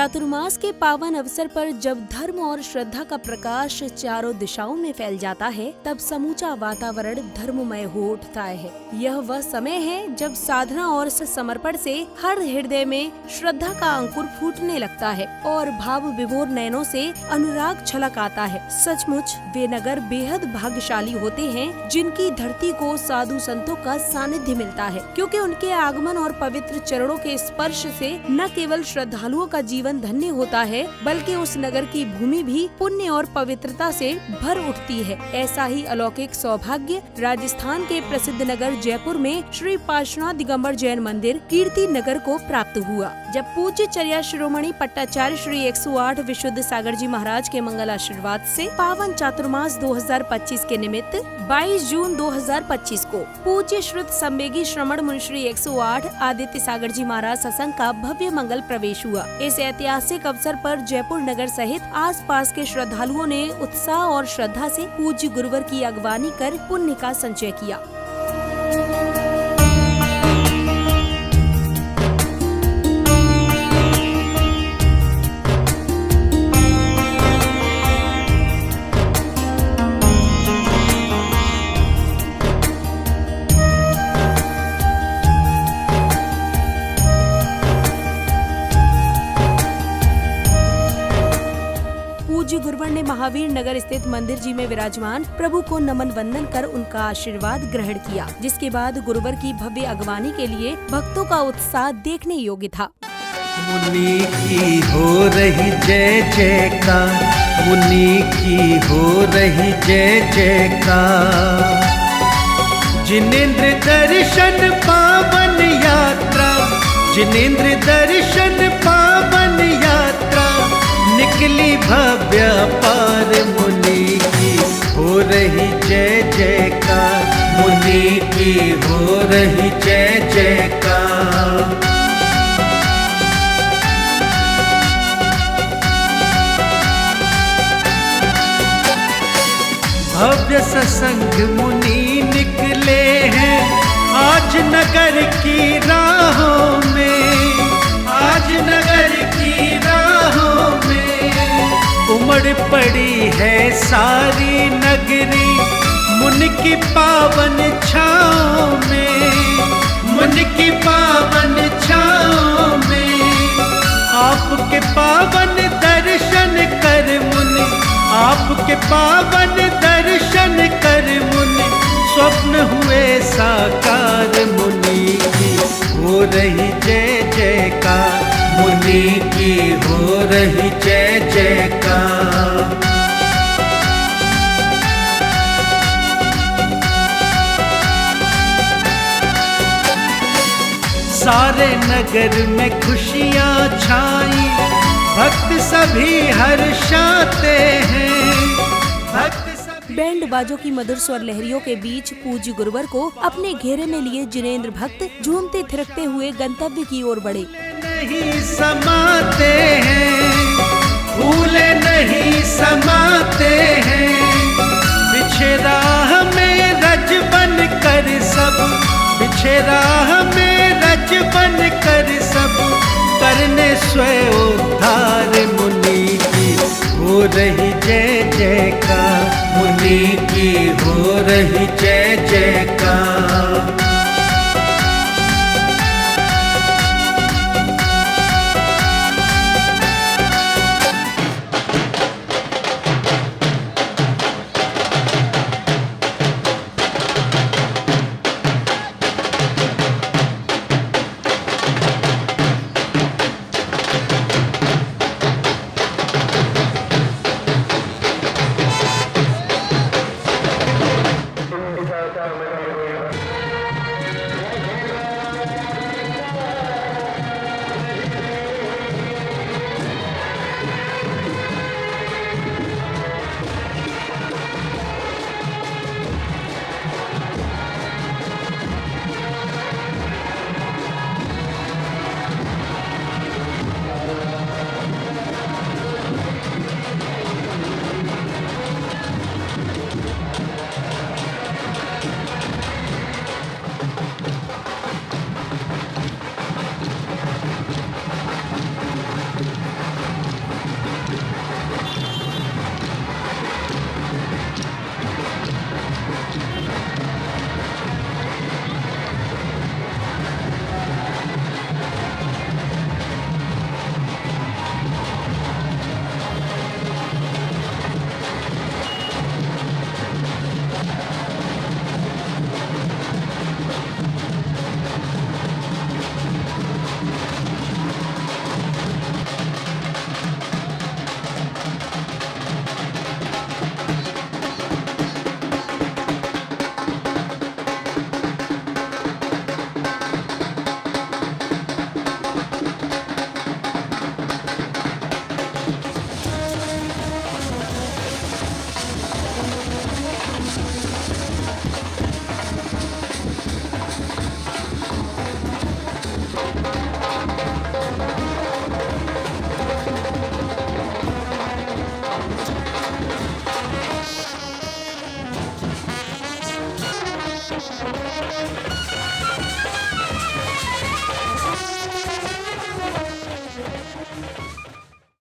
चातुर्मास के पावन अवसर पर जब धर्म और श्रद्धा का प्रकाश चारों दिशाओं में फैल जाता है, तब समूचा वातावरण धर्ममय हो उठता है। यह वह समय है जब साधना और समर्पण से हर हृदय में श्रद्धा का अंकुर फूटने लगता है और भाव विभोर नयनों से अनुराग छलक आता है। सचमुच वे नगर बेहद भाग्यशाली होते हैं जिनकी धरती को साधु संतों का सानिध्य मिलता है, क्योंकि उनके आगमन और पवित्र चरणों के स्पर्श से न केवल श्रद्धालुओं का जीवन धन्य होता है, बल्कि उस नगर की भूमि भी पुण्य और पवित्रता से भर उठती है। ऐसा ही अलौकिक सौभाग्य राजस्थान के प्रसिद्ध नगर जयपुर में श्री पार्श्वनाथ दिगंबर जैन मंदिर कीर्ति नगर को प्राप्त हुआ, जब पूज्य चर्या शिरोमणि पट्टाचार्य श्री 108 विशुद्ध सागर जी महाराज के मंगल आशीर्वाद से पावन चातुर्मास 2025 के निमित्त 22 जून 2025 को पूज्य श्रुत संवेगी श्रमण मुनि श्री 108 आदित्य सागर जी महाराज सत्संग का भव्य मंगल प्रवेश हुआ। इस ऐतिहासिक अवसर पर जयपुर नगर सहित आसपास के श्रद्धालुओं ने उत्साह और श्रद्धा से पूज्य गुरुवर की अगवानी कर पुण्य का संचय किया। पूज्य गुरुवर ने महावीर नगर स्थित मंदिर जी में विराजमान प्रभु को नमन वंदन कर उनका आशीर्वाद ग्रहण किया, जिसके बाद गुरुवर की भव्य अगवानी के लिए भक्तों का उत्साह देखने योग्य था। मुनि की हो रही जय जयकार, मुनि की हो रही जय जयकार। जिनेंद्र दर्शन पावन यात्रा, जिनेंद्र दर्शन पावन यात्रा, निकली भव्य पार मुनि की हो रही जय जयकार, मुनि की हो रही जय जयकार। भव्य सत्संग मुनि निकले हैं आज नगर की राहों में, आज नगर की राहों में उमड़ पड़ी है सारी नगरी मुनि की पावन छाँव में, मुनि की पावन छाँव में। आपके पावन दर्शन कर मुनि, आपके पावन दर्शन कर मुनि, स्वप्न हुए साकार। मुनि की हो रही जय जयकार, मुनि की हो रही जय जयकार। सारे नगर में खुशियाँ छाई, भक्त सभी हर्षाते हैं, भक्त सभी। बैंड बाजों की मधुर स्वर लहरियों के बीच पूज्य गुरुवर को अपने घेरे में लिए जिनेंद्र भक्त झूमते थिरकते हुए गंतव्य की ओर बढ़े। नहीं समाते हैं, फूले नहीं समाते हैं, बिछे राह में रज बन कर सब, बिछे राह में रज बन कर सब, करने स्वयं उद्धार। मुनि की हो रही जय जयकार, मुनि की हो रही जय जयकार।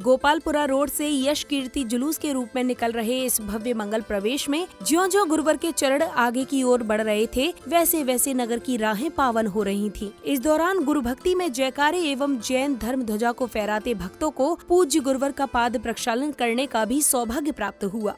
गोपालपुरा रोड से यश कीर्ति जुलूस के रूप में निकल रहे इस भव्य मंगल प्रवेश में ज्यों-ज्यों गुरुवर के चरण आगे की ओर बढ़ रहे थे, वैसे वैसे नगर की राहें पावन हो रही थीं। इस दौरान गुरु भक्ति में जयकारे एवं जैन धर्म ध्वजा को फहराते भक्तों को पूज्य गुरुवर का पाद प्रक्षालन करने का भी सौभाग्य प्राप्त हुआ।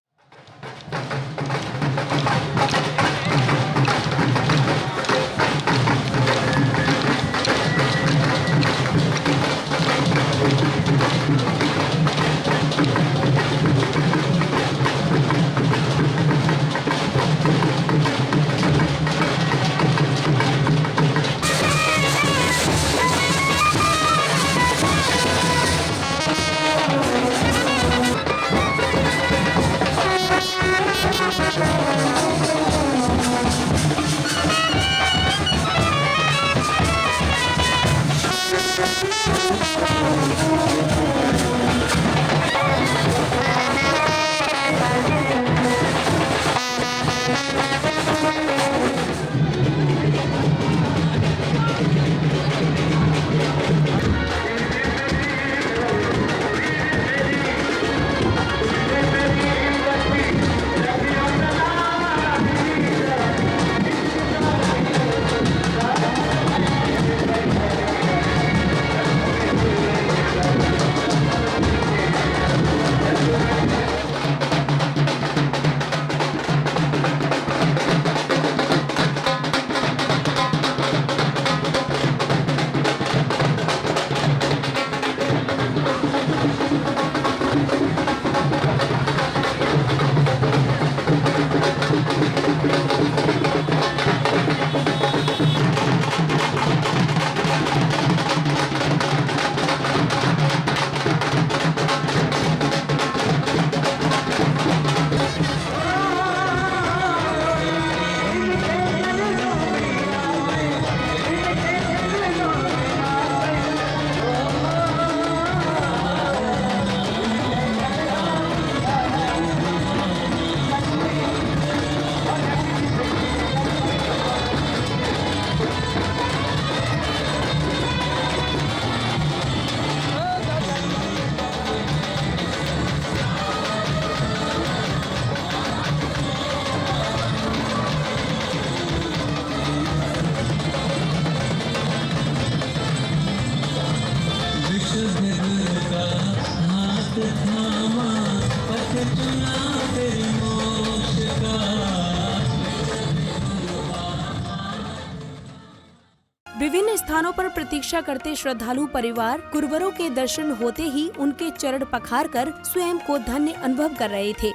विभिन्न स्थानों पर प्रतीक्षा करते श्रद्धालु परिवार गुरुवरों के दर्शन होते ही उनके चरण पखारकर स्वयं को धन्य अनुभव कर रहे थे।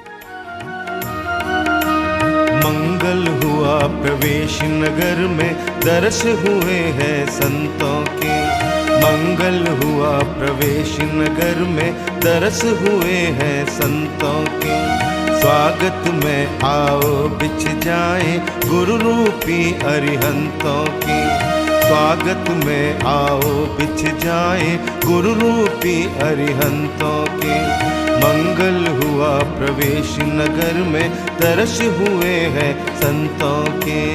मंगल हुआ प्रवेश नगर में, दर्श हुए हैं संतों के। मंगल हुआ प्रवेश नगर में, दर्श हुए हैं संतों के। स्वागत में आओ बिछ जाए गुरु रूपी अरिहंतों की। स्वागत में आओ बिछ जाए गुरु रूपी अरिहंतों के। मंगल हुआ प्रवेश नगर में, दर्श हुए हैं संतों के।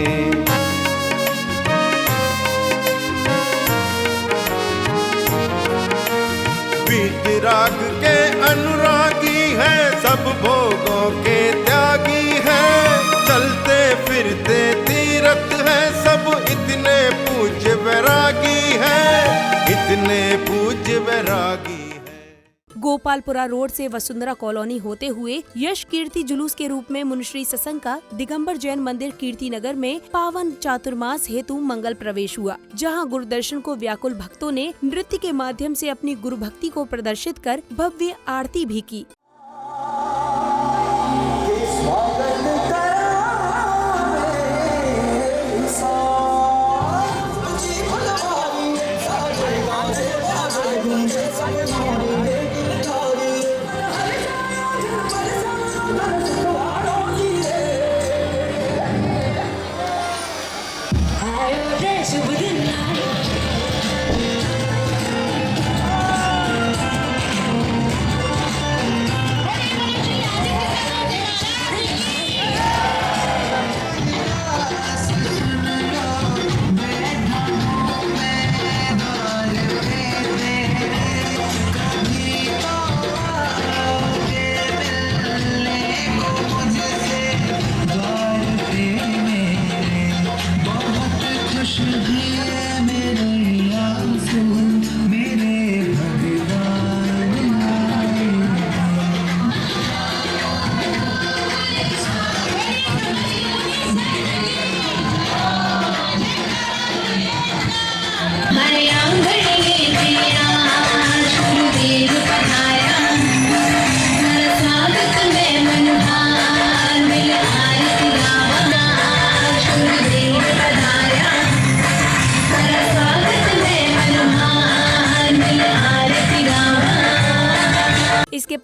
वीतराग के अनुरागी है, सब भोगों के त्यागी है। चलते फिरते तीर्थ है, सब इतने पूज्य वैरागी है, इतने पूज्य वैरागी है। गोपालपुरा रोड से वसुंधरा कॉलोनी होते हुए यश कीर्ति जुलूस के रूप में मुनिश्री सत्संग का दिगंबर जैन मंदिर कीर्ति नगर में पावन चातुर्मास हेतु मंगल प्रवेश हुआ, जहां गुरु दर्शन को व्याकुल भक्तों ने नृत्य के माध्यम से अपनी गुरु भक्ति को प्रदर्शित कर भव्य आरती भी की।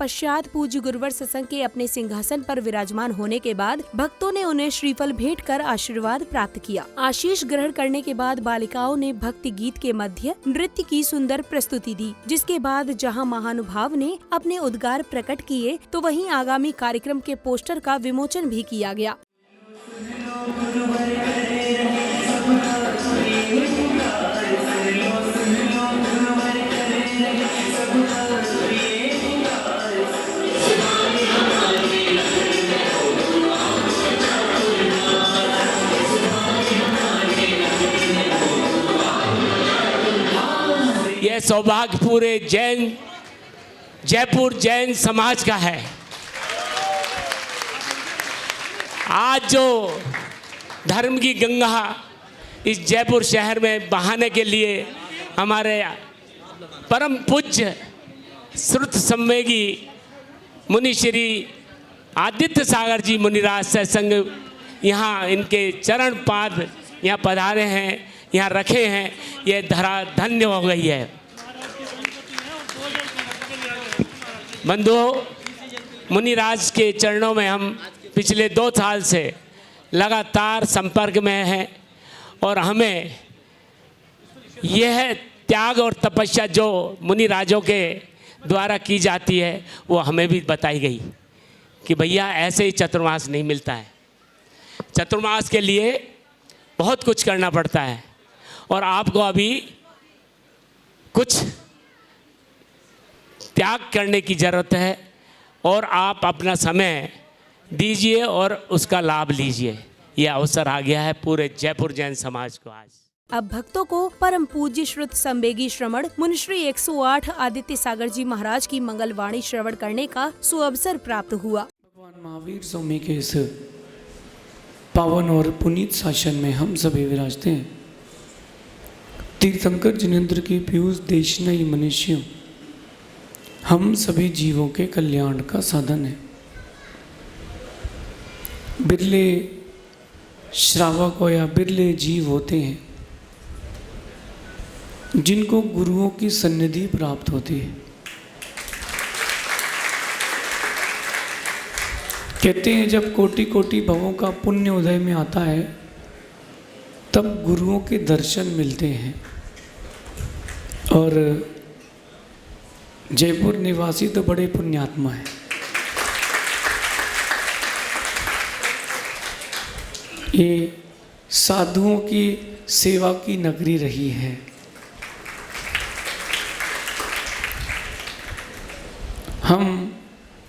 तत्पश्चात पूज्य गुरुवर सत्संग के अपने सिंहासन पर विराजमान होने के बाद भक्तों ने उन्हें श्रीफल भेंट कर आशीर्वाद प्राप्त किया। आशीष ग्रहण करने के बाद बालिकाओं ने भक्ति गीत के मध्य नृत्य की सुंदर प्रस्तुति दी, जिसके बाद जहां महानुभाव ने अपने उद्गार प्रकट किए तो वहीं आगामी कार्यक्रम के पोस्टर का विमोचन भी किया गया। यह सौभाग्य पूरे जयपुर जैन समाज का है। आज जो धर्म की गंगा इस जयपुर शहर में बहाने के लिए हमारे परम पूज्य श्रुत संवेगी मुनि श्री आदित्य सागर जी मुनिराज सत्संग यहाँ इनके चरण पाद यहाँ पधारे हैं, यहाँ रखे हैं, ये धरा धन्य हो गई है। बंधुओं, मुनिराज के चरणों में हम पिछले 2 साल से लगातार संपर्क में हैं और हमें यह त्याग और तपस्या जो मुनिराजों के द्वारा की जाती है वो हमें भी बताई गई कि भैया ऐसे ही चतुर्मास नहीं मिलता है। चतुर्मास के लिए बहुत कुछ करना पड़ता है और आपको अभी कुछ त्याग करने की ज़रूरत है और आप अपना समय दीजिए और उसका लाभ लीजिए। यह अवसर आ गया है पूरे जयपुर जैन समाज को आज। अब भक्तों को परम पूज्य श्रुत संवेगी श्रवण मुनिश्री 108 आदित्य सागर जी महाराज की मंगलवाणी श्रवण करने का सुअवसर प्राप्त हुआ। भगवान महावीर स्वामी के इस पावन और पुनीत शासन में हम सभी विराजते हैं। तीर्थंकर जिनेंद्र के पीयूष देशनयी मनुष्यों, हम सभी जीवों के कल्याण का साधन है। बिरले श्रावक या बिरले जीव होते हैं जिनको गुरुओं की सन्निधि प्राप्त होती है। कहते हैं जब कोटि कोटि भवों का पुण्य उदय में आता है तब गुरुओं के दर्शन मिलते हैं। और जयपुर निवासी तो बड़े पुण्यात्मा हैं। ये साधुओं की सेवा की नगरी रही है। हम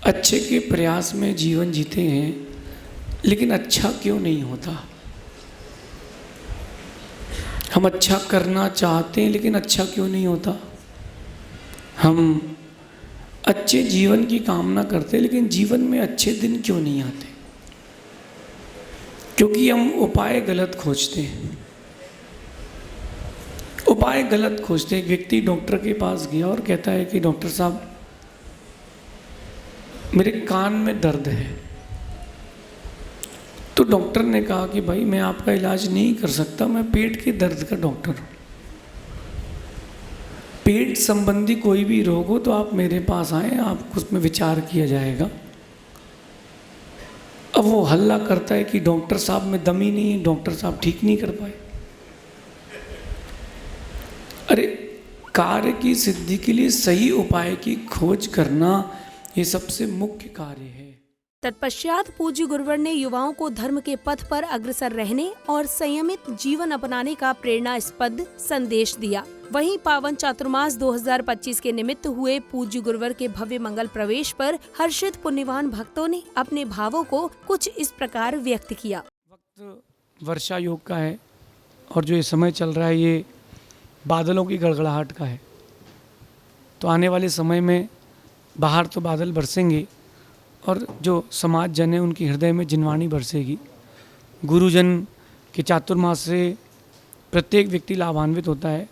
अच्छे के प्रयास में जीवन जीते हैं, लेकिन अच्छा क्यों नहीं होता? हम अच्छा करना चाहते हैं लेकिन अच्छा क्यों नहीं होता? हम अच्छे जीवन की कामना करते हैं लेकिन जीवन में अच्छे दिन क्यों नहीं आते? क्योंकि हम उपाय गलत खोजते हैं। उपाय गलत खोजते। एक व्यक्ति डॉक्टर के पास गया और कहता है कि डॉक्टर साहब मेरे कान में दर्द है। तो डॉक्टर ने कहा कि भाई मैं आपका इलाज नहीं कर सकता, मैं पेट के दर्द का डॉक्टर हूँ। पेट संबंधी कोई भी रोग हो तो आप मेरे पास आएँ, आपको उसमें विचार किया जाएगा। अब वो हल्ला करता है कि डॉक्टर साहब में दम ही नहीं है, डॉक्टर साहब ठीक नहीं कर पाए। अरे कार्य की सिद्धि के लिए सही उपाय की खोज करना ये सबसे मुख्य कार्य है। तत्पश्चात पूज्य गुरुवर ने युवाओं को धर्म के पथ पर अग्रसर रहने और संयमित जीवन अपनाने का प्रेरणास्पद संदेश दिया। वहीं पावन चातुर्मास 2025 के निमित्त हुए पूज्य गुरुवर के भव्य मंगल प्रवेश पर हर्षित पुण्यवान भक्तों ने अपने भावों को कुछ इस प्रकार व्यक्त किया। वक्त वर्षा योग का है और जो ये समय चल रहा है ये बादलों की गड़गड़ाहट का है। तो आने वाले समय में बाहर तो बादल बरसेंगे और जो समाज जन है उनके हृदय में जिनवाणी बरसेगी। गुरुजन के चातुर्मास से प्रत्येक व्यक्ति लाभान्वित होता है।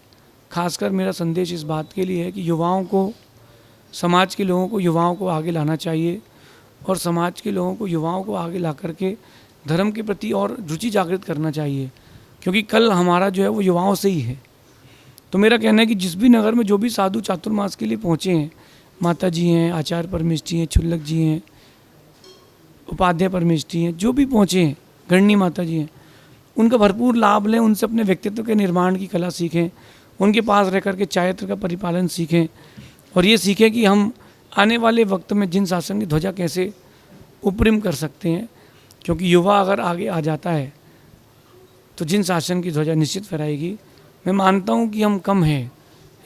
खासकर मेरा संदेश इस बात के लिए है कि युवाओं को, समाज के लोगों को युवाओं को आगे लाना चाहिए और समाज के लोगों को युवाओं को आगे ला करके धर्म के प्रति और रुचि जागृत करना चाहिए, क्योंकि कल हमारा जो है वो युवाओं से ही है। तो मेरा कहना है कि जिस भी नगर में जो भी साधु चातुर्मास के लिए पहुँचे हैं माता जी हैं, आचार्य परमेष्ठी हैं, छुल्लक जी हैं, उपाध्याय परमेष्ठी हैं, जो भी पहुँचे हैं, गणनी माता जी हैं, उनका भरपूर लाभ लें, उनसे अपने व्यक्तित्व के निर्माण की कला सीखें, उनके पास रह कर के चारित्र का परिपालन सीखें और ये सीखें कि हम आने वाले वक्त में जिन शासन की ध्वजा कैसे उपरिम कर सकते हैं, क्योंकि युवा अगर आगे आ जाता है तो जिन शासन की ध्वजा निश्चित फहराएगी। मैं मानता हूँ कि हम कम हैं,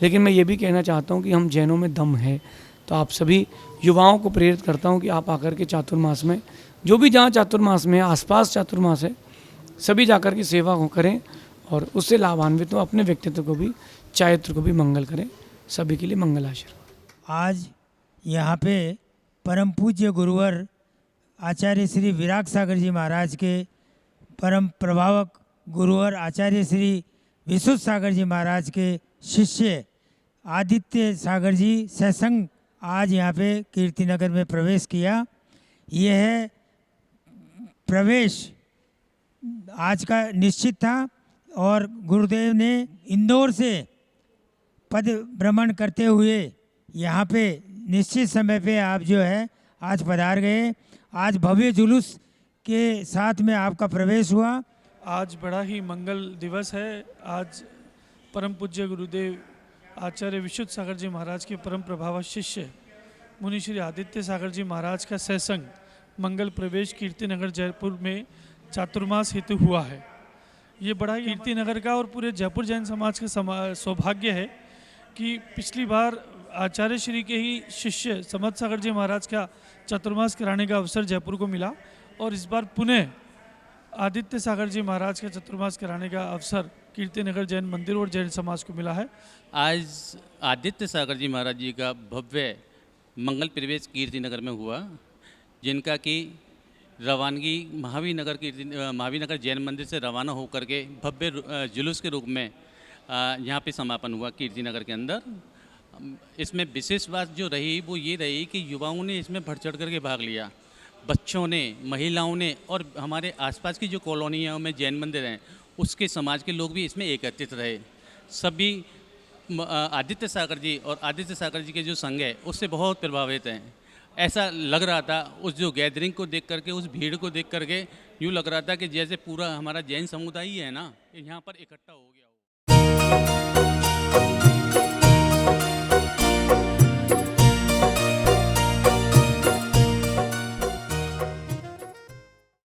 लेकिन मैं ये भी कहना चाहता हूँ कि हम जैनों में दम है। तो आप सभी युवाओं को प्रेरित करता हूँ कि आप आकर के चातुर्मास में, जो भी जहाँ चातुर्मास में है, आसपास चातुर्मास है, सभी जाकर के सेवा को करें और उससे लाभान्वित हो, अपने व्यक्तित्व को भी, चारित्र को भी मंगल करें। सभी के लिए मंगल आशीर्वाद। आज यहाँ पे परम पूज्य गुरुवर आचार्य श्री विराग सागर जी महाराज के परम प्रभावक गुरुवर आचार्य श्री विशुद्ध सागर जी महाराज के शिष्य आदित्य सागर जी सत्संग आज यहाँ पे कीर्तिनगर में प्रवेश किया। यह प्रवेश आज का निश्चित था और गुरुदेव ने इंदौर से पद भ्रमण करते हुए यहाँ पे निश्चित समय पे आप जो है आज पधार गए। आज भव्य जुलूस के साथ में आपका प्रवेश हुआ। आज बड़ा ही मंगल दिवस है। आज परम पूज्य गुरुदेव आचार्य विशुद्ध सागर जी महाराज के परम प्रभाव शिष्य मुनि श्री आदित्य सागर जी महाराज का सत्संग मंगल प्रवेश कीर्तिनगर जयपुर में चातुर्मास हेतु हुआ है। ये बड़ा ही कीर्तिनगर का और पूरे जयपुर जैन समाज का सौभाग्य है कि पिछली बार आचार्य श्री के ही शिष्य समर्थ सागर जी महाराज का चातुर्मास कराने का अवसर जयपुर को मिला और इस बार पुनः आदित्य सागर जी महाराज का चतुर्मास कराने का अवसर कीर्तिनगर जैन मंदिर और जैन समाज को मिला है। आज आदित्य सागर जी महाराज जी का भव्य मंगल प्रवेश कीर्तिनगर में हुआ, जिनका कि रवानगी महावीर नगर जैन मंदिर से रवाना होकर के भव्य जुलूस के रूप में यहाँ पे समापन हुआ कीर्तिनगर के अंदर। इसमें विशेष बात जो रही वो ये रही कि युवाओं ने इसमें बढ़ चढ़ करके भाग लिया, बच्चों ने, महिलाओं ने और हमारे आसपास की जो कॉलोनियों में जैन मंदिर हैं उसके समाज के लोग भी इसमें एकत्रित रहे। सभी आदित्य सागर जी और आदित्य सागर जी के जो संघ है उससे बहुत प्रभावित हैं। ऐसा लग रहा था उस जो गैदरिंग को देख करके, उस भीड़ को देख करके यूँ लग रहा था कि जैसे पूरा हमारा जैन समुदाय ही है ना, यहाँ पर इकट्ठा हो गया हो।